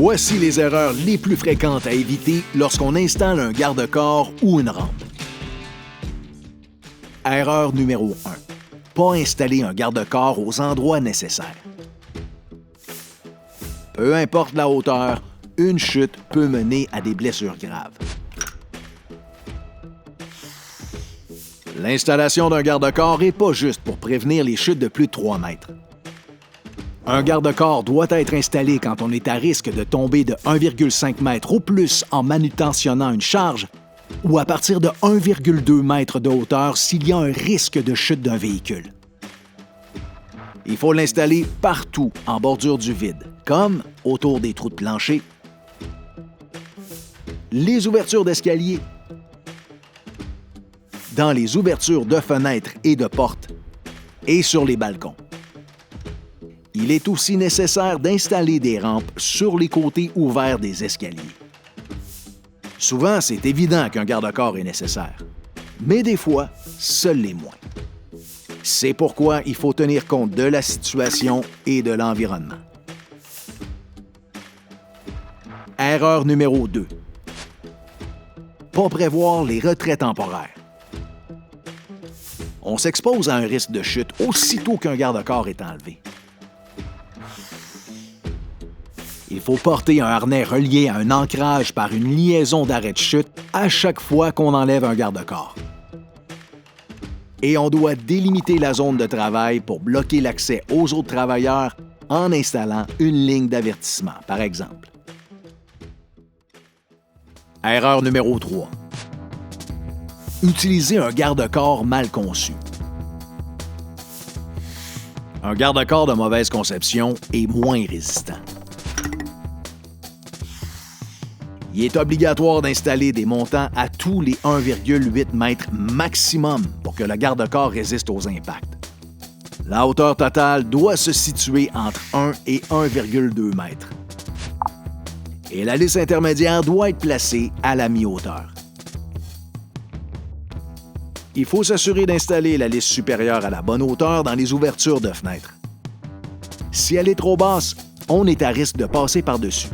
Voici les erreurs les plus fréquentes à éviter lorsqu'on installe un garde-corps ou une rampe. Erreur numéro 1. Pas installer un garde-corps aux endroits nécessaires. Peu importe la hauteur, une chute peut mener à des blessures graves. L'installation d'un garde-corps n'est pas juste pour prévenir les chutes de plus de 3 mètres. Un garde-corps doit être installé quand on est à risque de tomber de 1,5 m ou plus en manutentionnant une charge ou à partir de 1,2 m de hauteur s'il y a un risque de chute d'un véhicule. Il faut l'installer partout en bordure du vide, comme autour des trous de plancher, les ouvertures d'escalier, dans les ouvertures de fenêtres et de portes et sur les balcons. Il est aussi nécessaire d'installer des rampes sur les côtés ouverts des escaliers. Souvent, c'est évident qu'un garde-corps est nécessaire, mais des fois, seuls les moins. C'est pourquoi il faut tenir compte de la situation et de l'environnement. Erreur numéro 2. Pas prévoir les retraits temporaires. On s'expose à un risque de chute aussitôt qu'un garde-corps est enlevé. Il faut porter un harnais relié à un ancrage par une liaison d'arrêt de chute à chaque fois qu'on enlève un garde-corps. Et on doit délimiter la zone de travail pour bloquer l'accès aux autres travailleurs en installant une ligne d'avertissement, par exemple. Erreur numéro 3. Utiliser un garde-corps mal conçu. Un garde-corps de mauvaise conception est moins résistant. Il est obligatoire d'installer des montants à tous les 1,8 m maximum pour que le garde-corps résiste aux impacts. La hauteur totale doit se situer entre 1 et 1,2 m. Et la lisse intermédiaire doit être placée à la mi-hauteur. Il faut s'assurer d'installer la lisse supérieure à la bonne hauteur dans les ouvertures de fenêtres. Si elle est trop basse, on est à risque de passer par-dessus.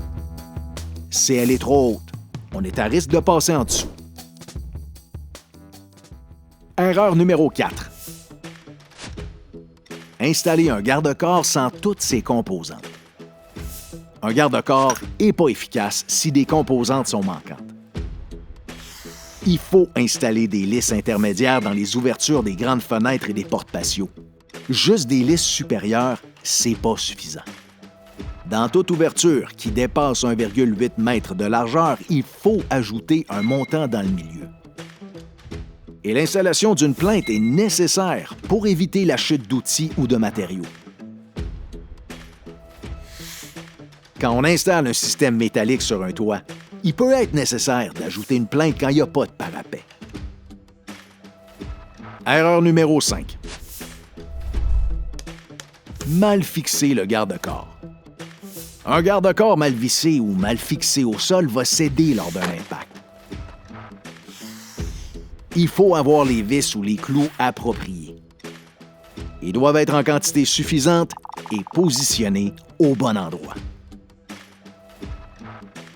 Si elle est trop haute, on est à risque de passer en dessous. Erreur numéro 4. Installer un garde-corps sans toutes ses composantes. Un garde-corps n'est pas efficace si des composantes sont manquantes. Il faut installer des lisses intermédiaires dans les ouvertures des grandes fenêtres et des portes patio. Juste des lisses supérieures, c'est pas suffisant. Dans toute ouverture qui dépasse 1,8 m de largeur, il faut ajouter un montant dans le milieu. Et l'installation d'une plainte est nécessaire pour éviter la chute d'outils ou de matériaux. Quand on installe un système métallique sur un toit, il peut être nécessaire d'ajouter une plainte quand il n'y a pas de parapet. Erreur numéro 5. Mal fixer le garde-corps. Un garde-corps mal vissé ou mal fixé au sol va céder lors d'un impact. Il faut avoir les vis ou les clous appropriés. Ils doivent être en quantité suffisante et positionnés au bon endroit.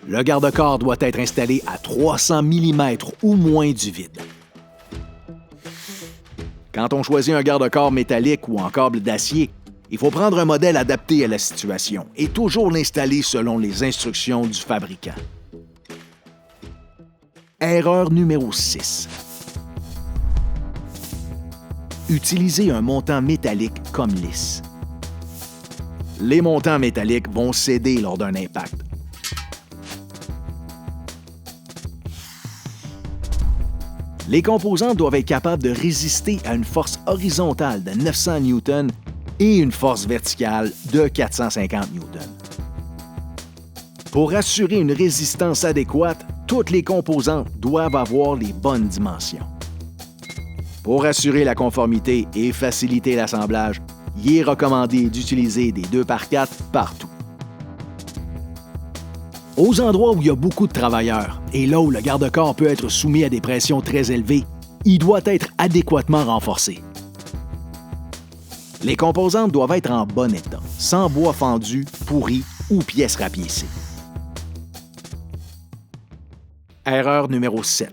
Le garde-corps doit être installé à 300 mm ou moins du vide. Quand on choisit un garde-corps métallique ou en câble d'acier, il faut prendre un modèle adapté à la situation et toujours l'installer selon les instructions du fabricant. Erreur numéro 6. Utilisez un montant métallique comme lisse. Les montants métalliques vont céder lors d'un impact. Les composants doivent être capables de résister à une force horizontale de 900 N et une force verticale de 450 N. Pour assurer une résistance adéquate, toutes les composantes doivent avoir les bonnes dimensions. Pour assurer la conformité et faciliter l'assemblage, il est recommandé d'utiliser des 2x4 partout. Aux endroits où il y a beaucoup de travailleurs et là où le garde-corps peut être soumis à des pressions très élevées, il doit être adéquatement renforcé. Les composantes doivent être en bon état, sans bois fendu, pourri ou pièces rapiécées. Erreur numéro 7.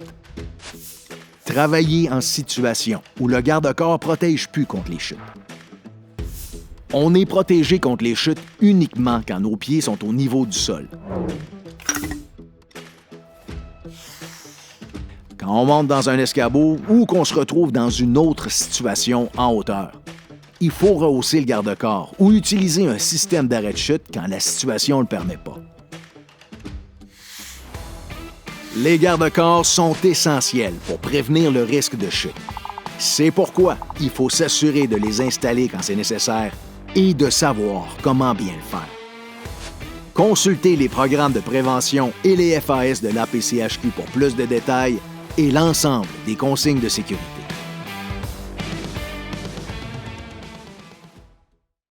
Travailler en situation où le garde-corps ne protège plus contre les chutes. On est protégé contre les chutes uniquement quand nos pieds sont au niveau du sol. Quand on monte dans un escabeau ou qu'on se retrouve dans une autre situation en hauteur, il faut rehausser le garde-corps ou utiliser un système d'arrêt de chute quand la situation ne le permet pas. Les garde-corps sont essentiels pour prévenir le risque de chute. C'est pourquoi il faut s'assurer de les installer quand c'est nécessaire et de savoir comment bien le faire. Consultez les programmes de prévention et les FAS de l'APCHQ pour plus de détails et l'ensemble des consignes de sécurité.